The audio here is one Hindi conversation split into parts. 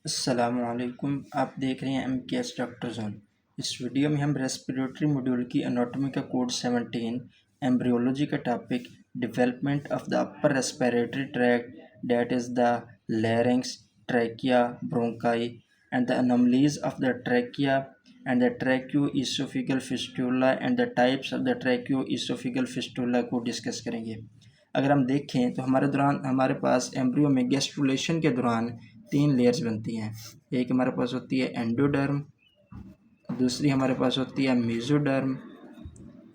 अस्सलामुअलैकुम। आप देख रहे हैं MKS डॉक्टर जोन। इस वीडियो में हम रेस्पिरेटरी मॉड्यूल की एनाटॉमी का कोड 17 एम्ब्रियोलॉजी का topic development of the upper respiratory tract that is the larynx, trachea, bronchi and the anomalies of the trachea and the tracheoesophageal fistula and the types of the tracheoesophageal fistula को डिस्कस करेंगे। अगर हम देखें तो हमारे पास एम्ब्रियो में गैस्ट्रुलेशन के दौरान 3 लेयर्स बनती हैं। एक हमारे पास होती है एंडोडर्म, दूसरी हमारे पास होती है मेसोडर्म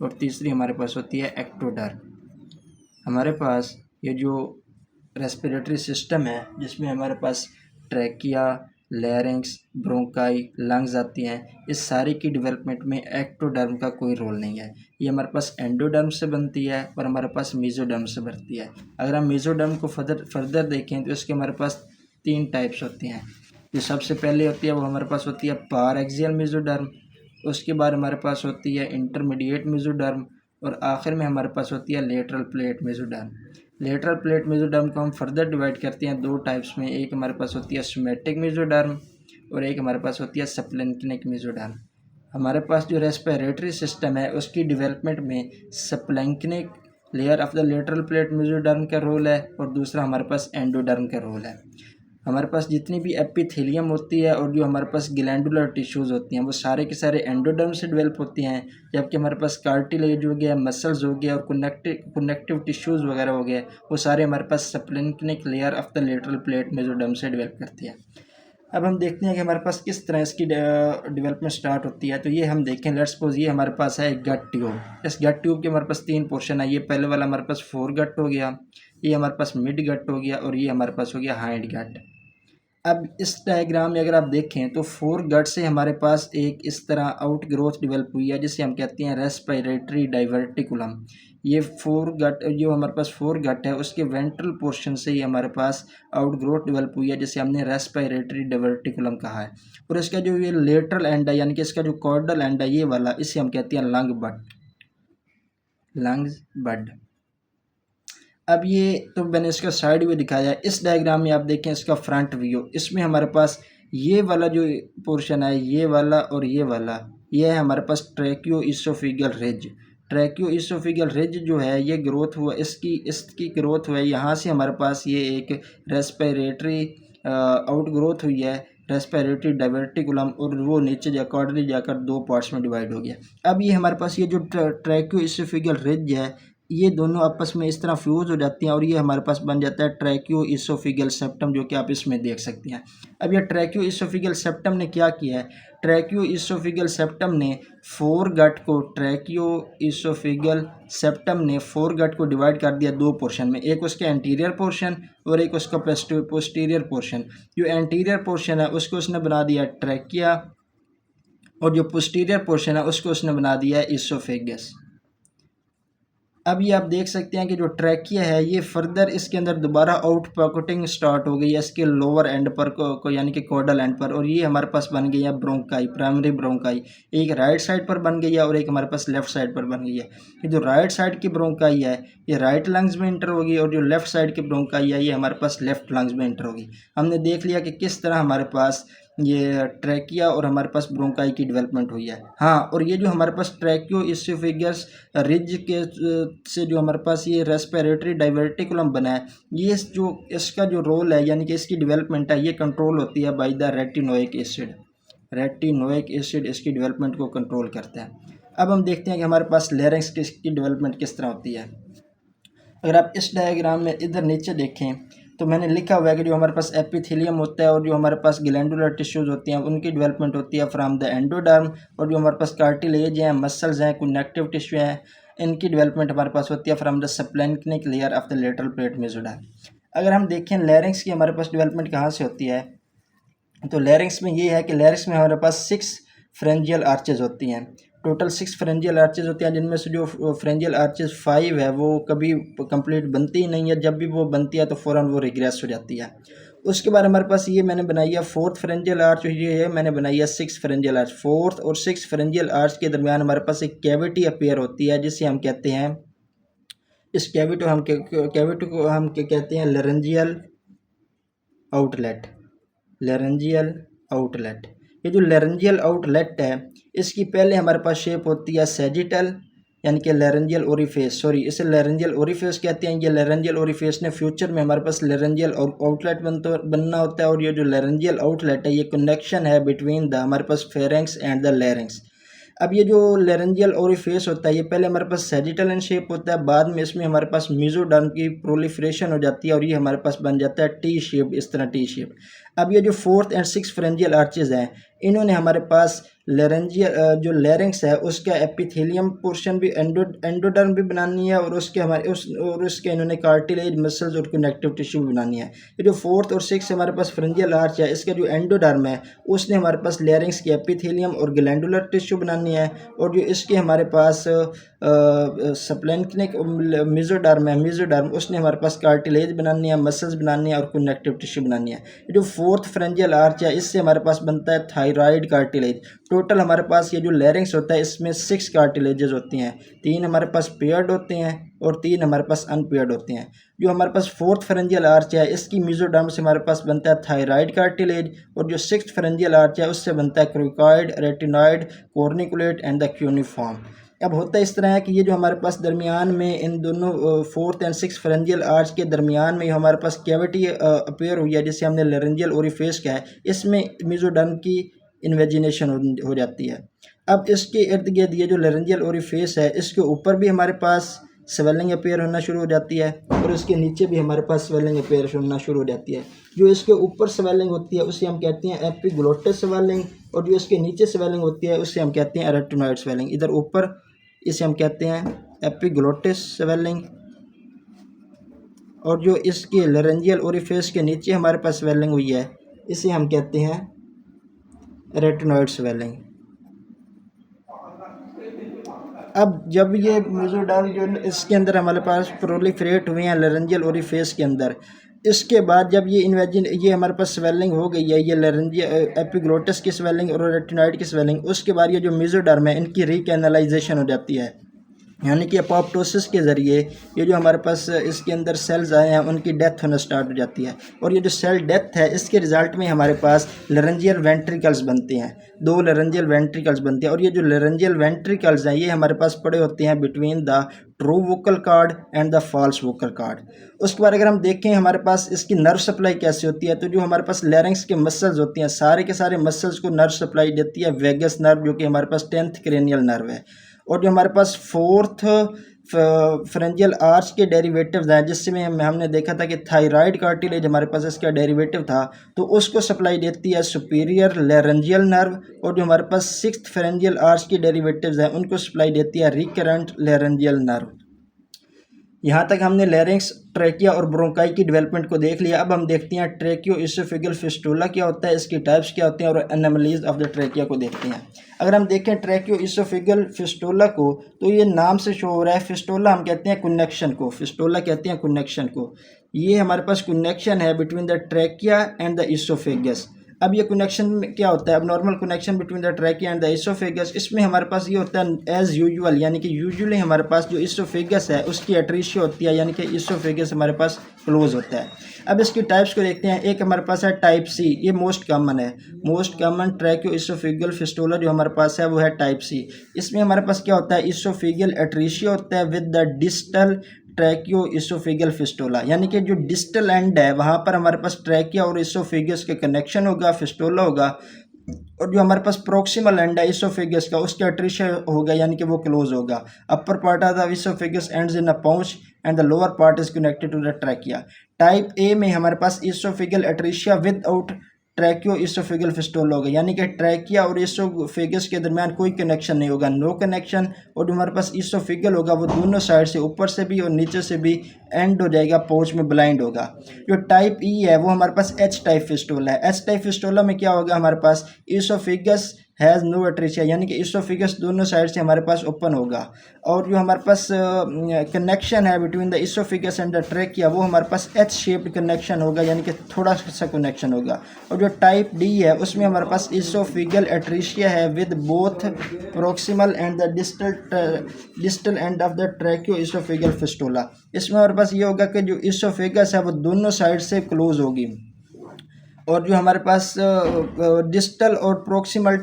और तीसरी हमारे पास होती है एक्टोडर्म। हमारे पास ये जो रेस्पिरेटरी सिस्टम है जिसमें हमारे पास ट्रैकिया, लैरिंक्स, ब्रोंकाई, लंग्स आती हैं, इस सारी की डेवलपमेंट में एक्टोडर्म का कोई रोल नहीं है। ये हमारे पास एंडोडर्म से बनती है और हमारे पास मेसोडर्म से बनती है। अगर हम मेसोडर्म को फर्दर देखें तो इसके हमारे पास 3 टाइप्स होती हैं। जो सबसे पहले होती है वो हमारे पास होती है पार एक्सियल मेसोडर्म, उसके बाद हमारे पास होती है इंटरमीडिएट मेसोडर्म और आखिर में हमारे पास होती है lateral plate mesoderm. Lateral plate mesoderm को हम फर्दर डिवाइड करते हैं 2 टाइप्स में। एक हमारे पास होती है सोमैटिक मेसोडर्म और एक हमारे पास होती है स्प्लैंक्निक मेसोडर्म। हमारे पास जो रेस्पिरेटरी सिस्टम है उसकी डेवलपमेंट में splanchnic layer of the lateral plate mesoderm का रोल है और दूसरा हमारे पास एंडोडर्म का रोल है। हमारे पास जितनी भी एपिथेलियम होती है और जो हमारे पास ग्लैंडुलर टिश्यूज़ होती हैं वो सारे के सारे एंडोडर्म से डेवलप होती हैं, जबकि हमारे पास कार्टिलेज हो गया, मसल्स हो गया और कनेक्टिव टिश्यूज़ वगैरह हो गए, वो सारे हमारे पास splanchnic layer of the lateral plate mesoderm से डेवलप करती है। अब हम देखते हैं कि हमारे पास किस तरह इसकी डेवलपमेंट स्टार्ट होती है। तो ये हम देखें, लेट्स सपोज ये हमारे पास है एक गट ट्यूब। इस गट ट्यूब के हमारे पास 3 पोर्शन है। ये पहले वाला हमारे पास फोर गट हो गया, ये हमारे पास मिड गट हो गया और ये हमारे पास हो गया हाइंड गट। अब इस डायग्राम में अगर आप देखें तो 4 गट से हमारे पास एक इस तरह आउट ग्रोथ डेवलप हुई है जिसे हम कहते हैं रेस्पिरेटरी डाइवर्टिकुलम। ये 4 गट जो हमारे पास 4 गट है उसके वेंट्रल पोर्शन से ही हमारे पास आउट ग्रोथ डेवलप हुई है जिसे हमने रेस्पिरेटरी डाइवर्टिकुलम कहा है। और इसका जो ये लेटरल एंड है यानी कि इसका जो कॉर्डल एंड है ये वाला, इसे हम कहते हैं लंग्स बड। अब ये तो मैंने इसका साइड व्यू दिखाया है। इस डायग्राम में आप देखें इसका फ्रंट व्यू, इसमें हमारे पास ये वाला जो पोर्शन है, ये वाला और ये वाला, ये है हमारे पास ट्रैक्योइसोफेगल रिज। ट्रैक्योइसोफेगल रिज जो है ये ग्रोथ हुआ, इसकी ग्रोथ हुआ है यहाँ से हमारे पास ये एक रेस्पिरेटरी आउट ग्रोथ हुई है, रेस्पिरेटरी डाइवर्टिकुलम, और वो नीचे अकॉर्डिंगली जाकर 2 पार्ट्स में डिवाइड हो गया। अब ये हमारे पास ये जो ट्रैक्योइसोफेगल रिज है ये दोनों आपस में इस तरह फ्यूज हो जाती हैं और ये हमारे पास बन जाता है ट्रैक्योइसोफेगल सेप्टम, जो कि आप इसमें देख सकते हैं। अब ये ट्रैक्योइसोफेगल सेप्टम ने क्या किया है, ट्रैक्योइसोफेगल सेप्टम ने 4 गट को ट्रैक्योइसोफेगल सेप्टम ने 4 गट को डिवाइड कर दिया 2 पोर्शन में, एक उसका एंटीरियर पोर्शन और एक उसका पोस्टीरियर पोर्शन। जो एंटीरियर पोर्शन है उसको उसने बना दिया ट्रैकिया और जो पोस्टीरियर पोर्शन है उसको उसने बना दिया है इसोफेगस। अब ये आप देख सकते हैं कि जो ट्रैकिया है ये फर्दर इसके अंदर दोबारा आउट पॉकेटिंग स्टार्ट हो गई है इसके लोअर एंड पर को यानी कि कॉर्डल एंड पर, और ये हमारे पास बन गई है ब्रोंकाई, प्राइमरी ब्रोंकाई। एक राइट साइड पर बन गई है और एक हमारे पास लेफ्ट साइड पर बन गई है। ये जो राइट साइड की ब्रोंकाई है ये राइट लंग्स में इंटर होगी और जो लेफ्ट साइड की ब्रोंकाई है ये हमारे पास लेफ्ट लंग्स में इंटर होगी। हमने देख लिया कि किस तरह हमारे पास ये ट्रैकिया और हमारे पास ब्रोंकाई की डेवलपमेंट हुई है। हाँ, और ये जो हमारे पास ट्रैक्योइसोफेगस रिज के से जो हमारे पास ये रेस्पिरेटरी डाइवर्टिकुलम बना है, ये जो इसका जो रोल है यानी कि इसकी डेवलपमेंट है ये कंट्रोल होती है by the retinoic acid. Retinoic acid इसकी डेवलपमेंट को कंट्रोल करता है। अब हम देखते हैं कि हमारे पास लैरिंक्स की डेवलपमेंट किस तरह होती है। अगर आप इस डायग्राम में इधर नीचे देखें तो मैंने लिखा हुआ है कि जो हमारे पास एपिथेलियम होता है और जो हमारे पास ग्लैंडुलर टिश्यूज़ होती हैं उनकी डेवलपमेंट होती है फ्रॉम द एंडोडर्म, और जो हमारे पास कार्टिलेज हैं, मसल्स हैं, कनेक्टिव टिश्यू हैं, इनकी डेवलपमेंट हमारे पास होती है from the splanchnic layer of the lateral plate mesoderm. अगर हम देखें लैरिंक्स की हमारे पास डेवलपमेंट कहाँ से होती है, तो लैरिंक्स में ये है कि लैरिंक्स में हमारे पास 6 फ्रेंजियल आर्चेज होती हैं। टोटल 6 फ्रेंजियल आर्चेज होती हैं जिनमें से जो फ्रेंजियल आर्चेज 5 है वो कभी कंप्लीट बनती ही नहीं है, जब भी वो बनती है तो फ़ौरन वो रिग्रेस हो जाती है। उसके बाद हमारे पास ये मैंने बनाई है 4th फ्रेंजियल आर्च, ये है मैंने बनाई है 6th फ्रेंजियल आर्च। 4th और 6th फ्रेंजियल आर्च के दरमियान हमारे पास एक कैविटी अपीयर होती है जिसे हम कहते हैं, इस कैविटी को हम कहते हैं लरेंजियल आउटलेट। Laryngeal outlet. ये जो लेरेंजियल आउटलेट है इसकी पहले हमारे पास शेप होती है सैजिटल यानी कि लेरेंजियल ओरिफेस, सॉरी इसे लेरेंजियल ओरिफेस कहते हैं। ये लेरेंजियल ओरिफेस ने फ्यूचर में हमारे पास लेरेंजियल आउटलेट बनना होता है। और ये जो लेरेंजियल आउटलेट है ये कनेक्शन है बिटवीन द हमारे पास फेरेंक्स एंड द लेरिंक्स। अब ये जो लेरेंजियल ओरिफेस होता है ये पहले हमारे पास सैजिटल इन शेप होता है, बाद में इसमें हमारे पास मेसोडर्म की प्रोलिफरेशन हो जाती है और ये हमारे पास बन जाता है टी शेप, इस तरह टी शेप। अब ये जो fourth and six pharyngeal arches हैं इन्होंने हमारे पास लेरेंजियल जो लेरिंक्स है उसका एपिथेलियम पोर्शन भी एंडोडर्म भी बनानी है और उसके हमारे उसके इन्होंने कार्टिलेज मसल्स और कनेक्टिव टिश्यू भी बनानी है। ये जो फोर्थ और सिक्स हमारे पास फेरेंजियल आर्च है इसका जो एंडोडर्म है उसने हमारे पास लेरिंक्स की एपिथेलियम और ग्लैंडुलर टिश्यू बनानी है। और जो इसके हमारे पास सप्लेंक्निक मेसोडर्म है, मेसोडर्म उसने हमारे पास कार्टिलेज बनानी है, मसल्स बनानी है और कनेक्टिव टिश्यू बनानी है। ये जो फोर्थ फेरेंजियल आर्च है इससे हमारे पास बनता है थायराइड कार्टिलेज। टोटल हमारे पास ये जो लेरिंक्स होता है इसमें 6 कार्टिलेजेस होती हैं, 3 हमारे पास पेयर्ड होते हैं और 3 हमारे पास अनपेयर्ड होते हैं। जो हमारे पास फोर्थ फेरेंजियल आर्च है इसकी मेसोडर्म से हमारे पास बनता है थायराइड कार्टिलेज और जो सिक्स्थ फेरेंजियल आर्च है उससे बनता है cricoid, retinoid, corniculate and the cuneiform. अब होता इस तरह है कि ये जो हमारे पास दरमियान में इन दोनों fourth and six pharyngeal arch के दरमियान में हमारे पास कैविटी अपीयर हुई है जिसे हमने लेरेंजियल ओरिफेस कहा है, इसमें मेसोडर्म की इन्वेजिनेशन हो जाती है। अब इसके इर्द गिर्द ये जो लेरेंजियल ओरिफेस है इसके ऊपर भी हमारे पास स्वेलिंग अपीयर होना शुरू हो जाती है और इसके नीचे भी हमारे पास स्वेलिंग अपीयर होना शुरू हो जाती है। जो इसके ऊपर स्वेलिंग होती है उसे हम कहते हैं एपिग्लोटिस स्वेलिंग और जो इसके नीचे स्वेलिंग होती है उसे हम कहते हैं एरेटिनॉइड स्वेलिंग। इधर ऊपर इसे हम कहते हैं एपिग्लोटिस स्वेलिंग और जो इसके लेरेंजियल ओरिफेस के नीचे हमारे पास स्वेलिंग हुई है इसे हम कहते हैं रेटिनॉइड स्वेलिंग। अब जब ये मेसोडर्म जो इसके अंदर हमारे पास प्रोलिफरेट हुए हैं लेरेंजियल ओरिफेस के अंदर, इसके बाद जब ये हमारे पास स्वेलिंग हो गई है, ये लेरेंजियल एपिग्लोटिस की स्वेलिंग और रेटिनॉइड की स्वेलिंग, उसके बाद ये जो मेसोडर्म है इनकी रिकैनलाइजेशन हो जाती है, यानी कि अपोप्टोसिस के ज़रिए ये जो हमारे पास इसके अंदर सेल्स आए हैं उनकी डेथ होना स्टार्ट हो जाती है। और ये जो सेल डेथ है इसके रिज़ल्ट में हमारे पास लेरेंजियल वेंट्रिकल्स बनते हैं, 2 लेरेंजियल वेंट्रिकल्स बनते हैं। और ये जो लेरेंजियल वेंट्रिकल्स हैं ये हमारे पास पड़े होते हैं between the true vocal cord and the false vocal cord. उसके बाद अगर हम देखें हमारे पास इसकी नर्व सप्लाई कैसे होती है, तो जो हमारे पास लेरिंक्स के मसल्स होती हैं सारे के सारे मसल्स को नर्व सप्लाई देती है वेगस नर्व, जो कि हमारे पास 10th क्रेनियल नर्व है। और जो हमारे पास फोर्थ फेरेंजियल आर्च के डेरिवेटिव्स हैं जिसमें हमने देखा था कि थायराइड कार्टिलेज हमारे पास इसका डेरिवेटिव था, तो उसको सप्लाई देती है सुपीरियर लेरेंजियल नर्व। और जो हमारे पास सिक्स्थ फेरेंजियल आर्च की डेरिवेटिव्स हैं उनको सप्लाई देती है रिकरेंट लेरेंजियल नर्व। यहाँ तक हमने लेरिंक्स, ट्रेकिया और ब्रोंकाई की डेवलपमेंट को देख लिया। अब हम देखते हैं ट्रेकियो इसोफेगल फिस्टुला क्या होता है, इसकी टाइप्स क्या होते हैं और एनोमलीज ऑफ द ट्रेकिया को देखते हैं। अगर हम देखें ट्रेकियो इसोफेगल फिस्टुला को, तो ये नाम से शो हो रहा है, फिस्टुला हम कहते हैं कनेक्शन को, फिस्टुला कहते हैं कनेक्शन को। ये हमारे पास कनेक्शन है between the trachea and the oesophagus. अब ये कनेक्शन में क्या होता है, अब normal connection between the trachea and the oesophagus, इसमें हमारे पास ये होता है एज यूजुअल, यानी कि यूजुअली हमारे पास जो इसोफेगस है उसकी एट्रीशिया होती है, यानी कि इसोफेगस हमारे पास क्लोज होता है। अब इसकी टाइप्स को देखते हैं। एक हमारे पास है टाइप सी, ये मोस्ट कॉमन है, मोस्ट कॉमन ट्रैकियो इसोफेगल फिस्टुला जो हमारे पास है वो है टाइप सी। इसमें हमारे पास क्या होता है, इसोफेगल एट्रीशिया होता है with the distal tracheo oesophageal fistula, यानी कि जो डिस्टल एंड है वहाँ पर हमारे पास ट्रैकिया और इसोफेगस के कनेक्शन होगा, फिस्टुला होगा। और जो हमारे पास प्रोक्सिमल एंड है इसोफेगस का उसका एट्रीशिया होगा, यानी कि वो क्लोज होगा। Upper part of the oesophagus ends in a pouch and the lower part is connected to the trachea. Type A में हमारे पास इसोफेगल एट्रीशिया विदाउट ट्रैकियो इसोफेगल फिस्टुला होगा, यानी कि ट्रैकिया और इसोफेगस के दरमियान कोई कनेक्शन नहीं होगा, नो कनेक्शन। और जो हमारे पास इसोफेगल होगा वो दोनों साइड से, ऊपर से भी और नीचे से भी एंड हो जाएगा, पाउच में ब्लाइंड होगा। जो टाइप ई है वो हमारे पास एच टाइप फिस्टुला है। एच टाइप फिस्टुला में क्या होगा, हमारे पास इसोफेगस हैज़ नो एट्रीशिया, यानी कि इसोफेगस दोनों साइड से हमारे पास ओपन होगा। और जो हमारे पास कनेक्शन है between the oesophagus and the trachea वो हमारे पास एच शेप्ड कनेक्शन होगा, यानी कि थोड़ा सा कनेक्शन होगा। और जो टाइप डी है उसमें हमारे पास इसोफेगल एट्रीशिया है with both proximal and the distal end of the ट्रैकियो oesophageal fistula. इसमें हमारे पास ये होगा कि जो इसोफेगस है वो दोनों साइड से क्लोज होगी। और जो हमारे पास डिस्टल और प्रोक्सिमल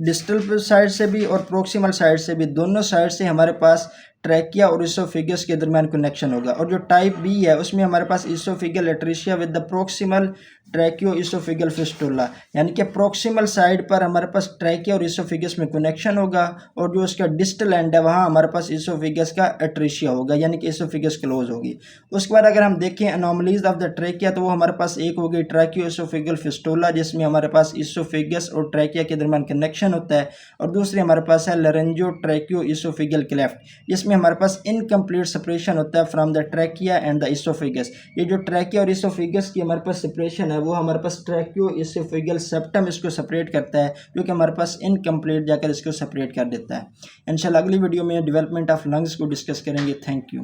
डिस्टल साइड से भी और प्रोक्सिमल साइड से भी, दोनों साइड से हमारे पास ट्रैकिया और इसोफिगस के दरमियान कनेक्शन होगा। और जो टाइप बी है उसमें हमारे पास esophageal atresia with the proximal tracheoesophageal fistula, यानी कि प्रोक्सिमल साइड पर हमारे पास ट्रैकिया और इसोफिगस में कनेक्शन होगा, और जो उसका डिस्टल एंड है वहाँ हमारे पास इसोफिगस का एट्रीशिया होगा, यानी कि इसोफिगस क्लोज होगी। उसके बाद अगर हम देखें एनोमलीज ऑफ द ट्रैकिया, तो वो हमारे पास एक हो गई ट्रैकियो इसोफिगल फिस्टुला, जिसमें हमारे पास इसोफिगस और ट्रैकिया के दरमियान कनेक्शन होता है। और दूसरी हमारे पास है लरेंजो ट्रैकियो इसोफिगल क्लेफ्ट, जिसमें हमारे पास इनकम्प्लीट सेपरेशन होता है from the trachea and the oesophagus. ये जो ट्रैकिया और इसोफिगस की हमारे पास सेपरेशन है वो हमारे पास ट्रैकियो इसोफिगल सेप्टम इसको सेपरेट करता है, जो कि हमारे पास इनकम्प्लीट जाकर इसको सेपरेट कर देता है। इंशाल्लाह अगली वीडियो में डेवलपमेंट ऑफ लंग्स को डिस्कस करेंगे। Thank you.